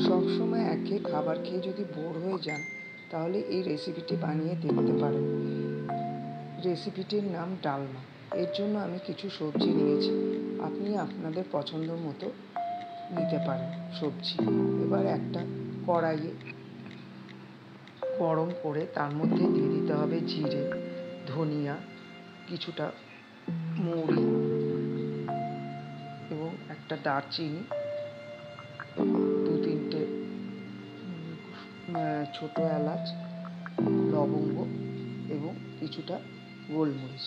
সবসময় একঘেয়ে খাবার খেয়ে যদি বোর হয়ে যান তাহলে এই রেসিপিটি বানিয়ে দেখতে পারেন। রেসিপিটির নাম ডালমা। এর জন্য আমি কিছু সবজি নিয়েছি, আপনি আপনাদের পছন্দ মতো নিতে পারেন সবজি। এবার একটা কড়াইয়ে গরম করে তার মধ্যে দিয়ে দিতে হবে জিরে, ধনিয়া, কিছুটা মৌরি এবং একটা দারচিনি, 2-3টে ছোট এলাচ, লবঙ্গ এবং কিছুটা গোলমরিচ।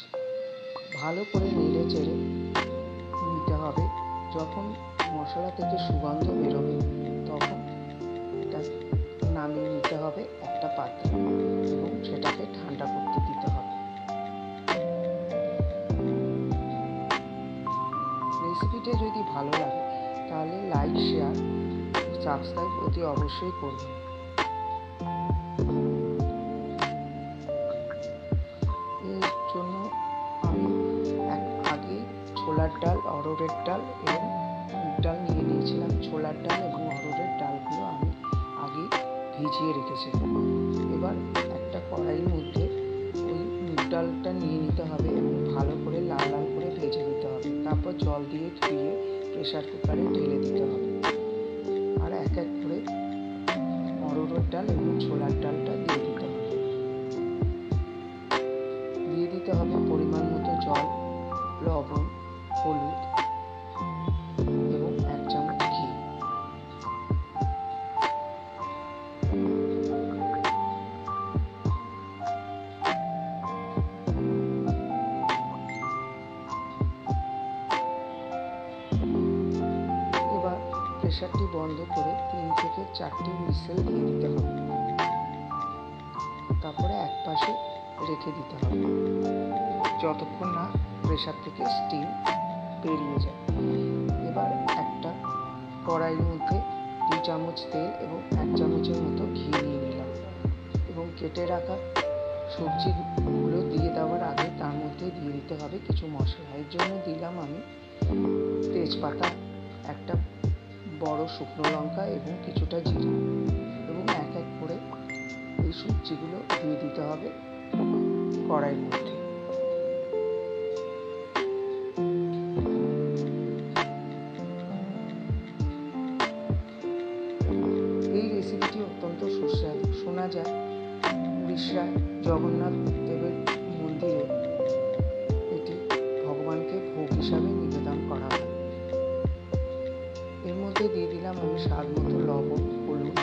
ভালো করে নেড়ে চেড়ে নিতে হবে। যখন মশলা থেকে সুগন্ধ বেরোবে তখন এটা নামিয়ে নিতে হবে একটা পাত্রে এবং সেটাকে ঠান্ডা করতে দিতে হবে। রেসিপিটা যদি ভালো লাগে তাহলে লাইক, শেয়ার, সাবস্ক্রাইব অতি অবশ্যই করবেন। এর জন্য আমি আগে ছোলার ডাল, অরহরের ডাল এবং মুগ ডাল নিয়ে নিয়েছিলাম। ছোলার ডাল এবং অরহরের ডালগুলো আমি আগে ভিজিয়ে রেখেছিলাম। এবার একটা কড়াইয়ের মধ্যে ওই মুগ ডালটা নিয়ে নিতে হবে এবং ভালো করে লাল লাল করে ভেজে নিতে হবে। তারপর জল দিয়ে ধুয়ে প্রেসার কুকারে ঢেলে দিতে হবে। আর এক এক করে অরহরের ডাল এবং ছোলার ডালটা দিয়ে দিতে হবে। দিয়ে দিতে হবে পরিমাণ মতো জল, লবণ, হলুদ এবং 1 চামচ ঘি। এবার প্রেসারটি বন্ধ করে 3 থেকে 4টি হুইসেল দিয়ে দিতে হবে। তারপরে এক পাশে রেখে দিতে হবে যতক্ষণ না প্রেসার থেকে স্টিম বেরিয়ে যায়। এবার একটা কড়াইয়ের মধ্যে 2 চামচ তেল এবং 1 চামচের মতো ঘি নিয়ে নিলাম এবং কেটে রাখা সবজিগুলো দিয়ে দেওয়ার আগে তার মধ্যে দিয়ে দিতে হবে কিছু মশলা। এর জন্য দিলাম আমি তেজপাতা, একটা বড় শুকনো লঙ্কা এবং কিছুটা জিরে এবং এক এক করে এই সবজিগুলো দিয়ে দিতে হবে কড়াইয়ের মধ্যে। এই রেসিপিটি অত্যন্ত সুস্বাদু। শোনা যায় উড়িষ্যায় জগন্নাথ দেবের মন্দিরে এটি ভগবানকে ভোগ হিসাবে নিবেদন করা হয়। এর মধ্যে দিয়ে দিলাম আমি স্বাদ মতো লবণ, হলুদ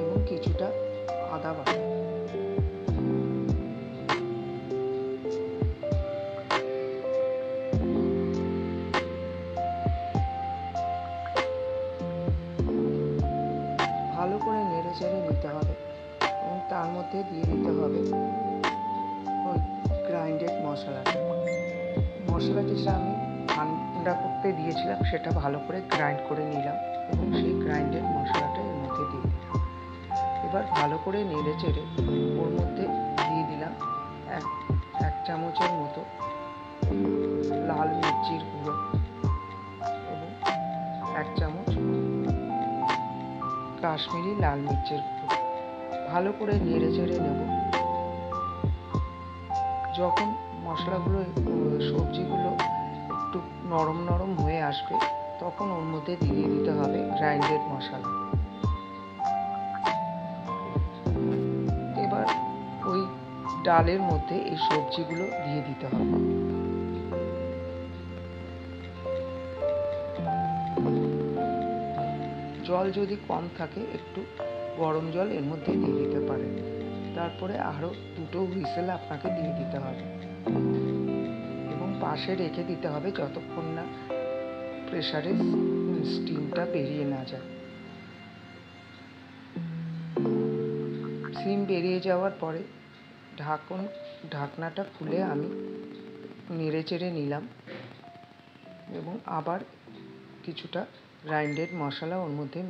এবং কিছুটা আদা বাটা। ভালো করে নেড়ে চেড়ে নিতে হবে এবং তার মধ্যে দিয়ে দিতে হবে ওই গ্রাইন্ডেড মশলাটি আমি ঠান্ডা করতে দিয়েছিলাম, সেটা ভালো করে গ্রাইন্ড করে নিলাম এবং সেই গ্রাইন্ডেড মশলাটা এর মধ্যে দিয়ে দিলাম। এবার ভালো করে নেড়ে চেড়ে ওর মধ্যে দিয়ে দিলাম এক চামচের মতো লাল মির্চির গুঁড়ো এবং 1 চামচ কাশ্মীরি লাল মির্চের গুঁড়ো। ভালো করে নেড়ে চেড়ে নেব। যখন মশলাগুলো, সবজিগুলো একটু নরম নরম হয়ে আসবে তখন ওর মধ্যে দিয়ে দিতে হবে গ্রাইন্ডেড মশলা। এবার ওই ডালের মধ্যে এই সবজিগুলো দিয়ে দিতে হবে। জল যদি কম থাকে একটু গরম জল এর মধ্যে দিয়ে দিতে পারেন। তারপরে আরও 2টো হুইসেল আপনাকে দিয়ে দিতে হবে এবং পাশে রেখে দিতে হবে যতক্ষণ না প্রেসারের স্টিমটা বেরিয়ে না যায়। স্টিম বেরিয়ে যাওয়ার পরে ঢাকনাটা খুলে আমি নেড়ে চেড়ে নিলাম এবং আবার কিছুটা গ্রাইন্ডেড মশলা ওর মধ্যে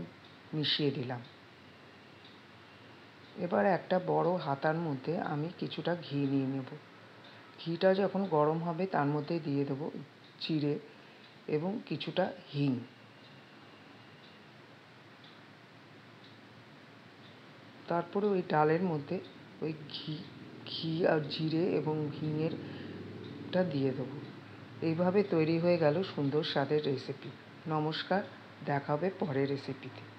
মিশিয়ে দিলাম। এবার একটা বড় হাতার মধ্যে আমি কিছুটা ঘি নিয়ে নেব। ঘিটা যখন গরম হবে তার মধ্যে দিয়ে দেবো জিরে এবং কিছুটা হিং। তারপরে ওই ডালের মধ্যে ওই ঘি আর জিরে এবং হিঙেরটা দিয়ে দেবো। এইভাবে তৈরি হয়ে গেল সুন্দর স্বাদের রেসিপি। নমস্কার, দেখা হবে পরের রেসিপিতে।